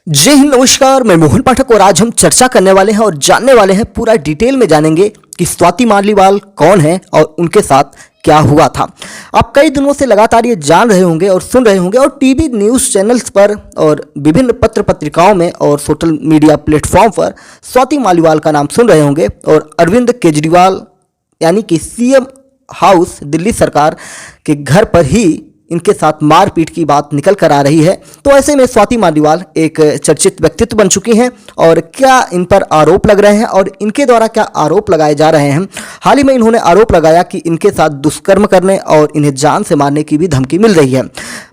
जय हिंद, नमस्कार। मैं मोहन पाठक और आज हम चर्चा करने वाले हैं और जानने वाले हैं, पूरा डिटेल में जानेंगे कि स्वाति मालीवाल कौन है और उनके साथ क्या हुआ था। आप कई दिनों से लगातार ये जान रहे होंगे और सुन रहे होंगे और टीवी न्यूज़ चैनल्स पर और विभिन्न पत्र पत्रिकाओं में और सोशल मीडिया प्लेटफॉर्म पर स्वाति मालीवाल का नाम सुन रहे होंगे। और अरविंद केजरीवाल यानी कि सीएम हाउस दिल्ली सरकार के घर पर ही इनके साथ मारपीट की बात निकल कर आ रही है। तो ऐसे में स्वाति मालीवाल एक चर्चित व्यक्तित्व बन चुकी हैं और क्या इन पर आरोप लग रहे हैं और इनके द्वारा क्या आरोप लगाए जा रहे हैं। हाल ही में इन्होंने आरोप लगाया कि इनके साथ दुष्कर्म करने और इन्हें जान से मारने की भी धमकी मिल रही है।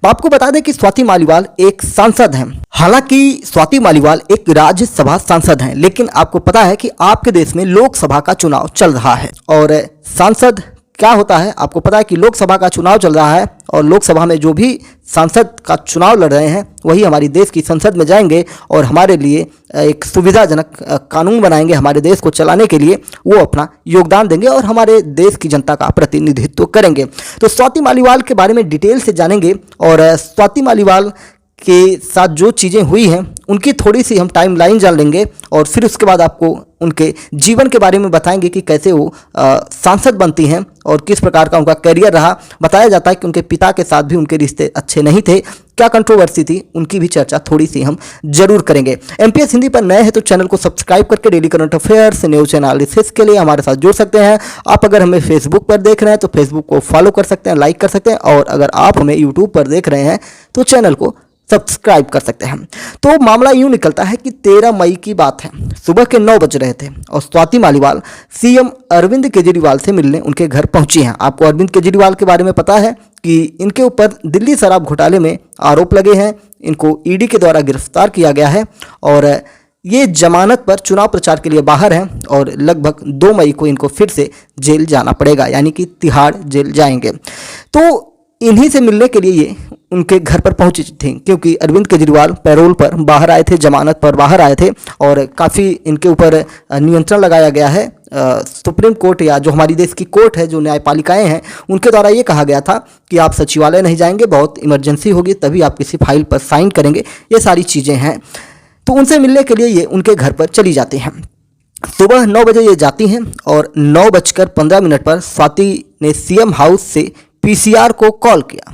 आपको बता दें कि स्वाति मालीवाल एक सांसद हैं। हालांकि स्वाति मालीवाल एक राज्यसभा सांसद हैं, लेकिन आपको पता है कि आपके देश में लोकसभा का चुनाव चल रहा है और सांसद क्या होता है आपको पता है कि लोकसभा का चुनाव चल रहा है और लोकसभा में जो भी सांसद का चुनाव लड़ रहे हैं वही हमारी देश की संसद में जाएंगे और हमारे लिए एक सुविधाजनक कानून बनाएंगे। हमारे देश को चलाने के लिए वो अपना योगदान देंगे और हमारे देश की जनता का प्रतिनिधित्व करेंगे। तो स्वाति मालीवाल के बारे में डिटेल से जानेंगे और स्वाति मालीवाल के साथ जो चीज़ें हुई हैं उनकी थोड़ी सी हम टाइमलाइन जान लेंगे और फिर उसके बाद आपको उनके जीवन के बारे में बताएंगे कि कैसे वो सांसद बनती हैं और किस प्रकार का उनका करियर रहा। बताया जाता है कि उनके पिता के साथ भी उनके रिश्ते अच्छे नहीं थे, क्या कंट्रोवर्सी थी, उनकी भी चर्चा थोड़ी सी हम जरूर करेंगे। एमपीएस हिंदी पर नए हैं तो चैनल को सब्सक्राइब करके daily current affairs, news analysis के लिए हमारे साथ जुड़ सकते हैं। आप अगर हमें फेसबुक पर देख रहे हैं तो फेसबुक को फॉलो कर सकते हैं, लाइक कर सकते हैं और अगर आप हमें यूट्यूब पर देख रहे हैं तो चैनल को सब्सक्राइब कर सकते हैं। तो मामला यूं निकलता है कि 13 मई की बात है, सुबह के 9 बज रहे थे और स्वाति मालीवाल सीएम अरविंद केजरीवाल से मिलने उनके घर पहुंची हैं। आपको अरविंद केजरीवाल के बारे में पता है कि इनके ऊपर दिल्ली शराब घोटाले में आरोप लगे हैं, इनको ईडी के द्वारा गिरफ्तार किया गया है और ये जमानत पर चुनाव प्रचार के लिए बाहर हैं और लगभग 2 मई को इनको फिर से जेल जाना पड़ेगा, यानी कि तिहाड़ जेल जाएंगे। तो इन्हीं से मिलने के लिए ये उनके घर पर पहुंची थी क्योंकि अरविंद केजरीवाल पैरोल पर बाहर आए थे, जमानत पर बाहर आए थे और काफ़ी इनके ऊपर नियंत्रण लगाया गया है। सुप्रीम कोर्ट या जो हमारी देश की कोर्ट है, जो न्यायपालिकाएं हैं, उनके द्वारा ये कहा गया था कि आप सचिवालय नहीं जाएंगे, बहुत इमरजेंसी होगी तभी आप किसी फाइल पर साइन करेंगे। ये सारी चीज़ें हैं। तो उनसे मिलने के लिए ये उनके घर पर चली जाती हैं। सुबह 9 बजे ये जाती हैं और 9:15 पर स्वाति ने सीएम हाउस से पीसीआर को कॉल किया,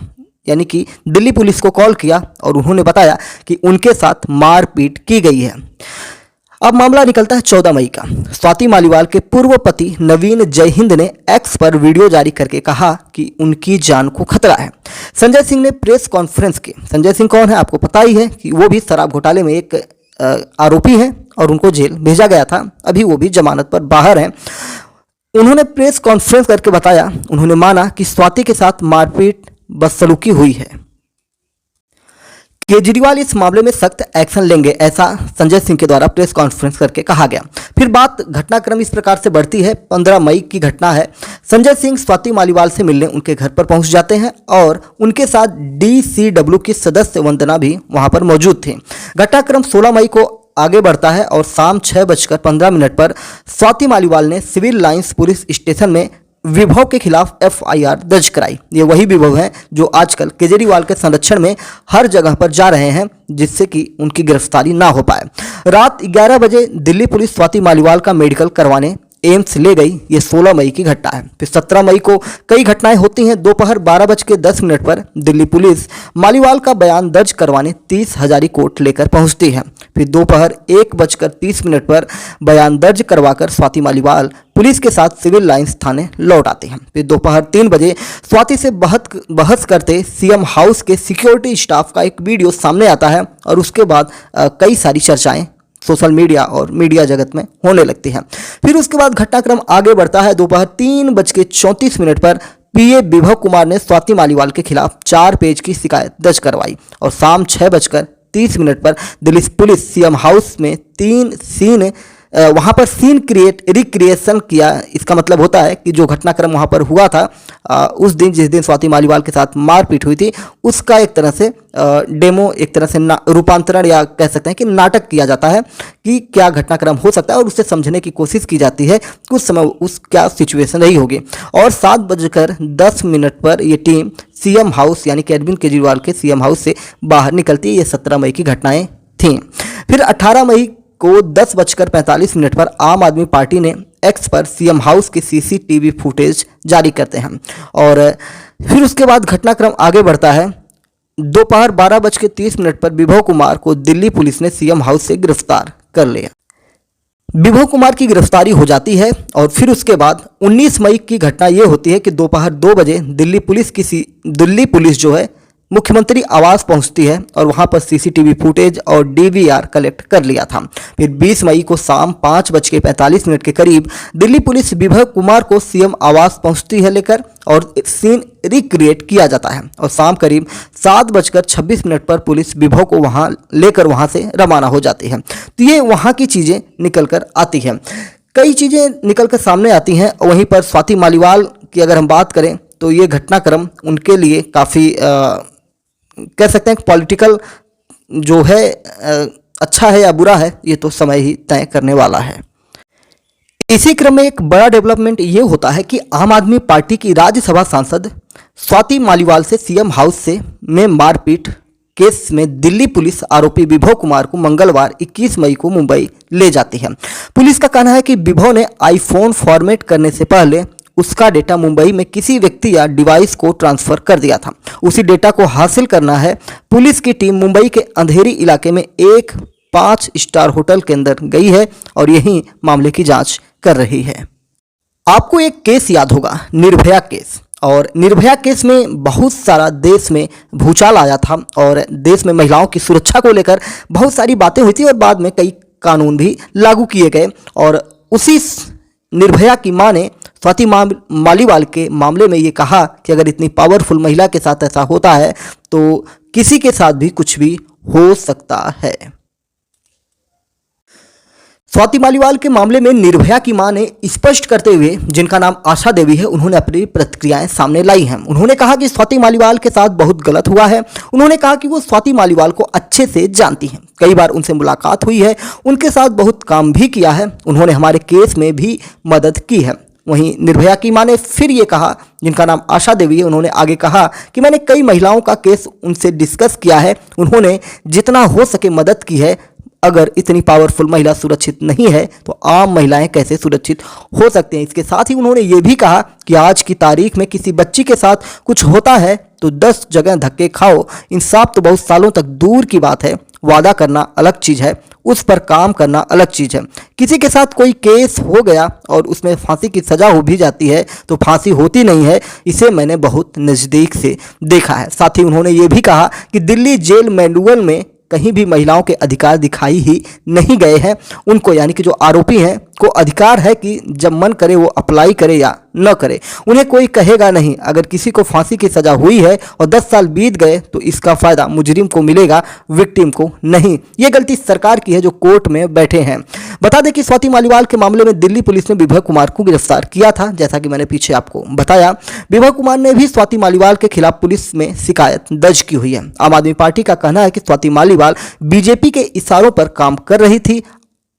यानी कि दिल्ली पुलिस को कॉल किया और उन्होंने बताया कि उनके साथ मारपीट की गई है। अब मामला निकलता है 14 मई का। स्वाति मालीवाल के पूर्व पति नवीन जयहिंद ने एक्स पर वीडियो जारी करके कहा कि उनकी जान को खतरा है। संजय सिंह ने प्रेस कॉन्फ्रेंस की। संजय सिंह कौन है आपको पता ही है कि वो भी शराब घोटाले में एक आरोपी हैं और उनको जेल भेजा गया था, अभी वो भी जमानत पर बाहर हैं। उन्होंने प्रेस कॉन्फ्रेंस करके बताया, उन्होंने माना कि स्वाति के साथ मारपीट बदसलूकी हुई है। केजरीवाल इस मामले में सख्त एक्शन लेंगे, ऐसा संजय सिंह के द्वारा प्रेस कॉन्फ्रेंस करके कहा गया। फिर बात घटनाक्रम इस प्रकार से बढ़ती है। 15 मई की घटना है। संजय सिंह स्वाति मालीवाल से मिलने उनके घर पर पहुंच जाते हैं और उनके साथ डीसीडब्ल्यू की सदस्य वंदना भी वहां पर मौजूद थे। घटनाक्रम 16 मई को आगे बढ़ता है और शाम 6:15 पर स्वाति मालीवाल ने सिविल लाइंस पुलिस स्टेशन में विभव के खिलाफ एफआईआर दर्ज कराई। ये वही विभव हैं जो आजकल केजरीवाल के संरक्षण में हर जगह पर जा रहे हैं, जिससे कि उनकी गिरफ्तारी ना हो पाए। रात 11 बजे दिल्ली पुलिस स्वाति मालीवाल का मेडिकल करवाने एम्स ले गई। ये 16 मई की घटना है। फिर 17 मई को कई घटनाएं होती हैं। दोपहर 12:10 पर दिल्ली पुलिस मालीवाल का बयान दर्ज करवाने 30 हजारी कोर्ट लेकर पहुंचती है। फिर दोपहर 1:30 पर बयान दर्ज करवाकर स्वाति मालीवाल पुलिस के साथ सिविल लाइंस थाने लौट आते हैं। फिर दोपहर 3 बजे स्वाति से बहस करते सीएम हाउस के सिक्योरिटी स्टाफ का एक वीडियो सामने आता है और उसके बाद कई सारी चर्चाएं सोशल मीडिया और मीडिया जगत में होने लगती हैं। फिर उसके बाद घटनाक्रम आगे बढ़ता है। दोपहर 3:34 पर पीए विभव कुमार ने स्वाति मालीवाल के खिलाफ 4 पेज की शिकायत दर्ज करवाई और शाम 6:30 पर दिल्ली पुलिस सीएम हाउस में 3 सीन वहाँ पर सीन रिक्रिएशन किया। इसका मतलब होता है कि जो घटनाक्रम वहाँ पर हुआ था उस दिन, जिस दिन स्वाति मालीवाल के साथ मारपीट हुई थी, उसका एक तरह से डेमो, एक तरह से रूपांतरण या कह सकते हैं कि नाटक किया जाता है कि क्या घटनाक्रम हो सकता है और उससे समझने की कोशिश की जाती है कि उस समय उस क्या सिचुएशन रही होगी। और 7:10 पर ये टीम सीएम हाउस यानी कि अरविंद केजरीवाल के सीएम हाउस से बाहर निकलती है। ये 17 मई की घटनाएं थी। फिर 18 मई को 10:45 पर आम आदमी पार्टी ने एक्स पर सीएम हाउस की सीसीटीवी फुटेज जारी करते हैं और फिर उसके बाद घटनाक्रम आगे बढ़ता है। दोपहर 12:30 पर विभव कुमार को दिल्ली पुलिस ने सीएम हाउस से गिरफ्तार कर लिया। विभव कुमार की गिरफ्तारी हो जाती है और फिर उसके बाद 19 मई की घटना ये होती है कि दोपहर 2 बजे दिल्ली पुलिस जो है मुख्यमंत्री आवास पहुंचती है और वहां पर सीसीटीवी फुटेज और डीवीआर कलेक्ट कर लिया था। फिर 20 मई को शाम 5:45 के करीब दिल्ली पुलिस विभव कुमार को सीएम आवास पहुंचती है लेकर और सीन रिक्रिएट किया जाता है और शाम करीब 7:26 पर पुलिस विभव को वहां से रवाना हो जाती है। तो ये वहां की चीज़ें निकल कर आती हैं, कई चीज़ें निकल कर सामने आती हैं। वहीं पर स्वाति मालीवाल की अगर हम बात करें तो ये घटनाक्रम उनके लिए काफ़ी कह सकते हैं पॉलिटिकल जो है अच्छा है या बुरा है ये तो समय ही तय करने वाला है। इसी क्रम में एक बड़ा डेवलपमेंट ये होता है कि आम आदमी पार्टी की राज्यसभा सांसद स्वाति मालीवाल से सीएम हाउस में मारपीट केस में दिल्ली पुलिस आरोपी विभव कुमार को मंगलवार 21 मई को मुंबई ले जाती है। पुलिस का कहना है कि विभव ने आईफोन फॉर्मेट करने से पहले उसका डेटा मुंबई में किसी व्यक्ति या डिवाइस को ट्रांसफर कर दिया था। उसी डेटा को हासिल करना है। पुलिस की टीम मुंबई के अंधेरी इलाके में एक 5 स्टार होटल के अंदर गई है और यही मामले की जांच कर रही है। आपको एक केस याद होगा, निर्भया केस। और निर्भया केस में बहुत सारा देश में भूचाल आया था और देश में महिलाओं की सुरक्षा को लेकर बहुत सारी बातें हुई थी और बाद में कई कानून भी लागू किए गए। और उसी निर्भया की मां ने स्वाति मालीवाल के मामले में ये कहा कि अगर इतनी पावरफुल महिला के साथ ऐसा होता है तो किसी के साथ भी कुछ भी हो सकता है। स्वाति मालीवाल के मामले में निर्भया की मां ने स्पष्ट करते हुए, जिनका नाम आशा देवी है, उन्होंने अपनी प्रतिक्रियाएं सामने लाई हैं। उन्होंने कहा कि स्वाति मालीवाल के साथ बहुत गलत हुआ है। उन्होंने कहा कि वो स्वाति मालीवाल को अच्छे से जानती हैं, कई बार उनसे मुलाकात हुई है, उनके साथ बहुत काम भी किया है, उन्होंने हमारे केस में भी मदद की है। वहीं निर्भया की मां ने फिर ये कहा, जिनका नाम आशा देवी है, उन्होंने आगे कहा कि मैंने कई महिलाओं का केस उनसे डिस्कस किया है, उन्होंने जितना हो सके मदद की है। अगर इतनी पावरफुल महिला सुरक्षित नहीं है तो आम महिलाएं कैसे सुरक्षित हो सकते हैं। इसके साथ ही उन्होंने ये भी कहा कि आज की तारीख में किसी बच्ची के साथ कुछ होता है तो 10 जगह धक्के खाओ, इंसाफ तो बहुत सालों तक दूर की बात है। वादा करना अलग चीज़ है, उस पर काम करना अलग चीज़ है। किसी के साथ कोई केस हो गया और उसमें फांसी की सज़ा हो भी जाती है तो फांसी होती नहीं है, इसे मैंने बहुत नज़दीक से देखा है। साथ ही उन्होंने ये भी कहा कि दिल्ली जेल मैनुअल में कहीं भी महिलाओं के अधिकार दिखाई ही नहीं गए हैं। उनको, यानी कि जो आरोपी हैं, को अधिकार है कि जब मन करे वो अप्लाई करे या न करे, उन्हें कोई कहेगा नहीं। अगर किसी को फांसी की सज़ा हुई है और 10 साल बीत गए तो इसका फ़ायदा मुजरिम को मिलेगा, विक्टिम को नहीं। ये गलती सरकार की है जो कोर्ट में बैठे हैं। बता दें कि स्वाति मालीवाल के मामले में दिल्ली पुलिस ने विभव कुमार को गिरफ्तार किया था, जैसा कि मैंने पीछे आपको बताया। विभव कुमार ने भी स्वाति मालीवाल के खिलाफ पुलिस में शिकायत दर्ज की हुई है। आम आदमी पार्टी का कहना है कि स्वाति मालीवाल बीजेपी के इशारों पर काम कर रही थी,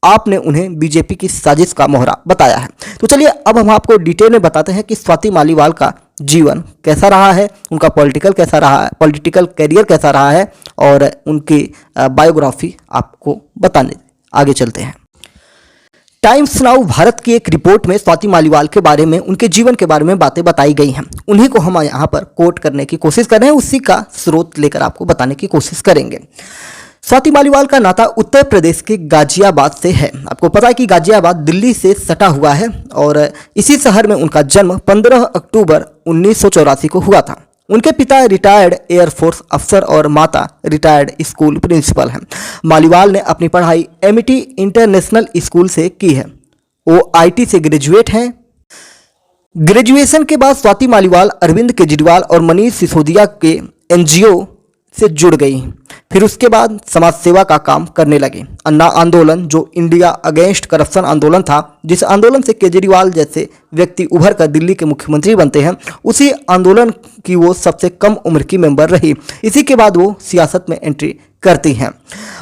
आपने उन्हें बीजेपी की साजिश का मोहरा बताया है। तो चलिए अब हम आपको डिटेल में बताते हैं कि स्वाति मालीवाल का जीवन कैसा रहा है, उनका पॉलिटिकल कैरियर कैसा रहा है और उनकी बायोग्राफी आपको बताने आगे चलते हैं। टाइम्स नाउ भारत की एक रिपोर्ट में स्वाति मालीवाल के बारे में, उनके जीवन के बारे में बातें बताई गई हैं। उन्हीं को हम यहाँ पर कोट करने की कोशिश कर रहे हैं, उसी का स्रोत लेकर आपको बताने की कोशिश करेंगे। स्वाति मालीवाल का नाता उत्तर प्रदेश के गाजियाबाद से है। आपको पता है कि गाजियाबाद दिल्ली से सटा हुआ है और इसी शहर में उनका जन्म 15 अक्टूबर 1984 को हुआ था। उनके पिता रिटायर्ड एयरफोर्स अफसर और माता रिटायर्ड स्कूल प्रिंसिपल हैं। मालीवाल ने अपनी पढ़ाई एमिटी इंटरनेशनल स्कूल से की है। वो आईटी से ग्रेजुएट हैं। ग्रेजुएशन के बाद स्वाति मालीवाल अरविंद केजरीवाल और मनीष सिसोदिया के एनजीओ से जुड़ गई। फिर उसके बाद समाज सेवा का काम करने लगे। अन्ना आंदोलन, जो इंडिया अगेंस्ट करप्शन आंदोलन था, जिस आंदोलन से केजरीवाल जैसे व्यक्ति उभर कर दिल्ली के मुख्यमंत्री बनते हैं, उसी आंदोलन की वो सबसे कम उम्र की मेंबर रही। इसी के बाद वो सियासत में एंट्री करती हैं।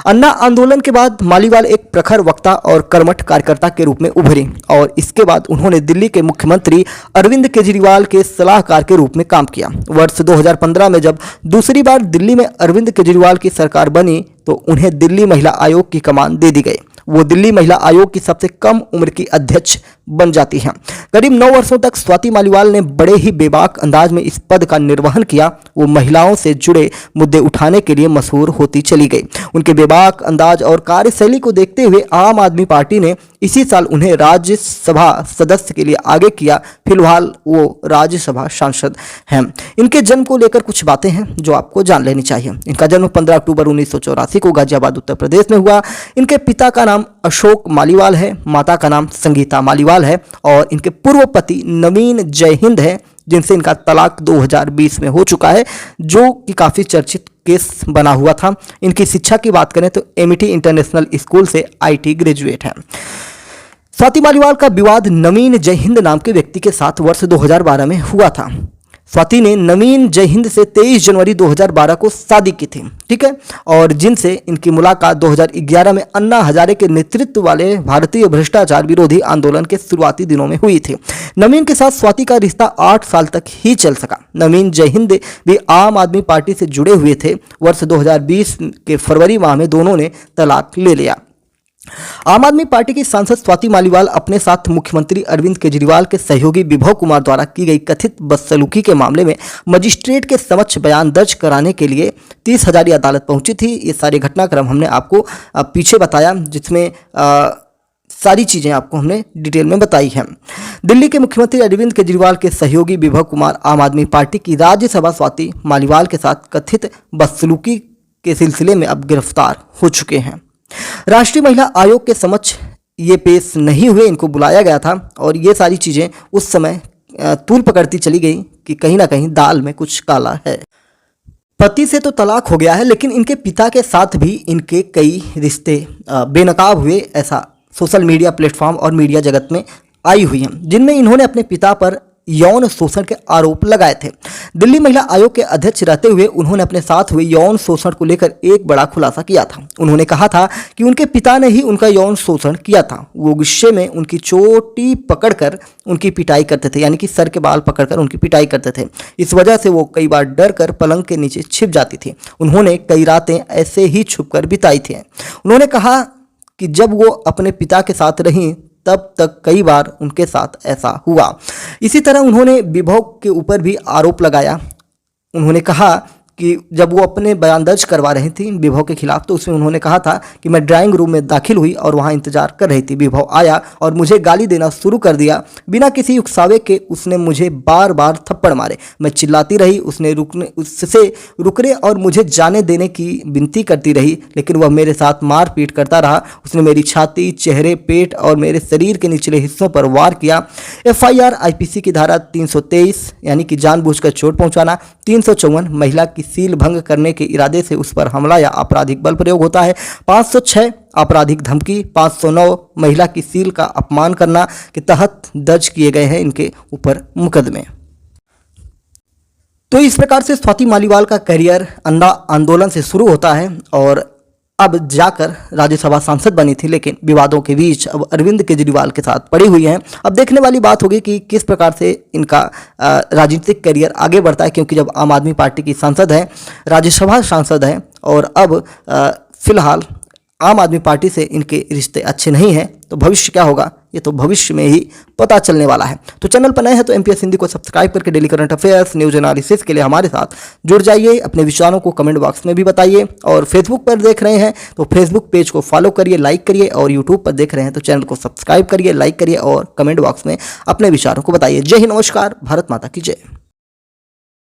अन्ना आंदोलन के बाद मालीवाल एक प्रखर वक्ता और कर्मठ कार्यकर्ता के रूप में उभरी और इसके बाद उन्होंने दिल्ली के मुख्यमंत्री अरविंद केजरीवाल के सलाहकार के रूप में काम किया। वर्ष 2015 में जब दूसरी बार दिल्ली में अरविंद केजरीवाल की सरकार बनी तो उन्हें दिल्ली महिला आयोग की कमान दे दी गई। वो दिल्ली महिला आयोग की सबसे कम उम्र की अध्यक्ष बन जाती हैं। करीब 9 वर्षों तक स्वाति मालीवाल ने बड़े ही बेबाक अंदाज में इस पद का निर्वहन किया। वो महिलाओं से जुड़े मुद्दे उठाने के लिए मशहूर होती चली गई। उनके बेबाक अंदाज और कार्यशैली को देखते हुए आम आदमी पार्टी ने इसी साल उन्हें राज्यसभा सदस्य के लिए आगे किया। फिलहाल वो राज्यसभा सांसद हैं। इनके जन्म को लेकर कुछ बातें हैं जो आपको जान लेनी चाहिए। इनका जन्म 15 अक्टूबर 1984 को गाजियाबाद उत्तर प्रदेश में हुआ। इनके पिता का नाम अशोक मालीवाल है, माता का नाम संगीता मालीवाल है और इनके पूर्व पति नवीन जयहिंद है, जिनसे इनका तलाक 2020 में हो चुका है, जो कि काफ़ी चर्चित केस बना हुआ था। इनकी शिक्षा की बात करें तो एमिटी इंटरनेशनल स्कूल से IT ग्रेजुएट है। स्वाति मालीवाल का विवाद नवीन जयहिंद नाम के व्यक्ति के साथ वर्ष 2012 में हुआ था। स्वाति ने नवीन जयहिंद से 23 जनवरी 2012 को शादी की थी, ठीक है, और जिनसे इनकी मुलाकात 2011 में अन्ना हजारे के नेतृत्व वाले भारतीय भ्रष्टाचार विरोधी आंदोलन के शुरुआती दिनों में हुई थी। नवीन के साथ स्वाति का रिश्ता 8 साल तक ही चल सका। नवीन जयहिंद भी आम आदमी पार्टी से जुड़े हुए थे। वर्ष 2020 के फरवरी माह में दोनों ने तलाक ले लिया। आम आदमी पार्टी की सांसद स्वाति मालीवाल अपने साथ मुख्यमंत्री अरविंद केजरीवाल के सहयोगी विभव कुमार द्वारा की गई कथित बदसलूकी के मामले में मजिस्ट्रेट के समक्ष बयान दर्ज कराने के लिए 30 हजारी अदालत पहुंची थी। ये सारे घटनाक्रम हमने आपको पीछे बताया, जिसमें सारी चीज़ें आपको हमने डिटेल में बताई हैं। दिल्ली के मुख्यमंत्री अरविंद केजरीवाल के सहयोगी विभव कुमार आम आदमी पार्टी की राज्यसभा स्वाति मालीवाल के साथ कथित बदसलूकी के सिलसिले में अब गिरफ्तार हो चुके हैं। राष्ट्रीय महिला आयोग के समक्ष ये पेश नहीं हुए, इनको बुलाया गया था और ये सारी चीज़ें उस समय तूल पकड़ती चली गई कि कहीं ना कहीं दाल में कुछ काला है। पति से तो तलाक हो गया है, लेकिन इनके पिता के साथ भी इनके कई रिश्ते बेनकाब हुए, ऐसा सोशल मीडिया प्लेटफॉर्म और मीडिया जगत में आई हुई हैं, जिनमें इन्होंने अपने पिता पर यौन शोषण के आरोप लगाए थे। दिल्ली महिला आयोग के अध्यक्ष रहते हुए उन्होंने अपने साथ हुए यौन शोषण को लेकर एक बड़ा खुलासा किया था। उन्होंने कहा था कि उनके पिता ने ही उनका यौन शोषण किया था। वो गुस्से में उनकी चोटी पकड़कर उनकी पिटाई करते थे, यानी कि सर के बाल पकड़कर उनकी पिटाई करते थे। इस वजह से वो कई बार डर कर पलंग के नीचे छिप जाती थी। उन्होंने कई रातें ऐसे ही छुपकर बिताई थी। उन्होंने कहा कि जब वो अपने पिता के साथ रहीं तब तक कई बार उनके साथ ऐसा हुआ। इसी तरह उन्होंने विभव के ऊपर भी आरोप लगाया। उन्होंने कहा कि जब वो अपने बयान दर्ज करवा रही थी विभव के खिलाफ, तो उसमें उन्होंने कहा था कि मैं ड्राइंग रूम में दाखिल हुई और वहाँ इंतजार कर रही थी। विभव आया और मुझे गाली देना शुरू कर दिया। बिना किसी उकसावे के उसने मुझे बार बार थप्पड़ मारे। मैं चिल्लाती रही, उससे रुकने और मुझे जाने देने की विनती करती रही, लेकिन वह मेरे साथ मारपीट करता रहा। उसने मेरी छाती, चेहरे, पेट और मेरे शरीर के निचले हिस्सों पर वार किया। FIR IPC की धारा 323 यानी कि जानबूझकर चोट पहुंचाना, 354 महिला की सील भंग करने के इरादे से उस पर हमला या आपराधिक बल प्रयोग होता है, 506 आपराधिक धमकी, 509 महिला की सील का अपमान करना के तहत दर्ज किए गए हैं इनके ऊपर मुकदमे। तो इस प्रकार से स्वाति मालीवाल का करियर अन्ना आंदोलन से शुरू होता है और अब जाकर राज्यसभा सांसद बनी थी, लेकिन विवादों के बीच अब अरविंद केजरीवाल के साथ पड़ी हुई हैं। अब देखने वाली बात होगी कि किस प्रकार से इनका राजनीतिक करियर आगे बढ़ता है, क्योंकि जब आम आदमी पार्टी की सांसद है, राज्यसभा सांसद हैं और अब फिलहाल आम आदमी पार्टी से इनके रिश्ते अच्छे नहीं हैं, तो भविष्य क्या होगा ये तो भविष्य में ही पता चलने वाला है। तो चैनल पर नए हैं तो MPS हिंदी को सब्सक्राइब करके daily current affairs, news analysis के लिए हमारे साथ जुड़ जाइए। अपने विचारों को कमेंट बॉक्स में भी बताइए और फेसबुक पर देख रहे हैं तो फेसबुक पेज को फॉलो करिए, लाइक करिए और यूट्यूब पर देख रहे हैं तो चैनल को सब्सक्राइब करिए, लाइक करिए और कमेंट बॉक्स में अपने विचारों को बताइए। जय हिंद, नमस्कार, भारत माता की जय।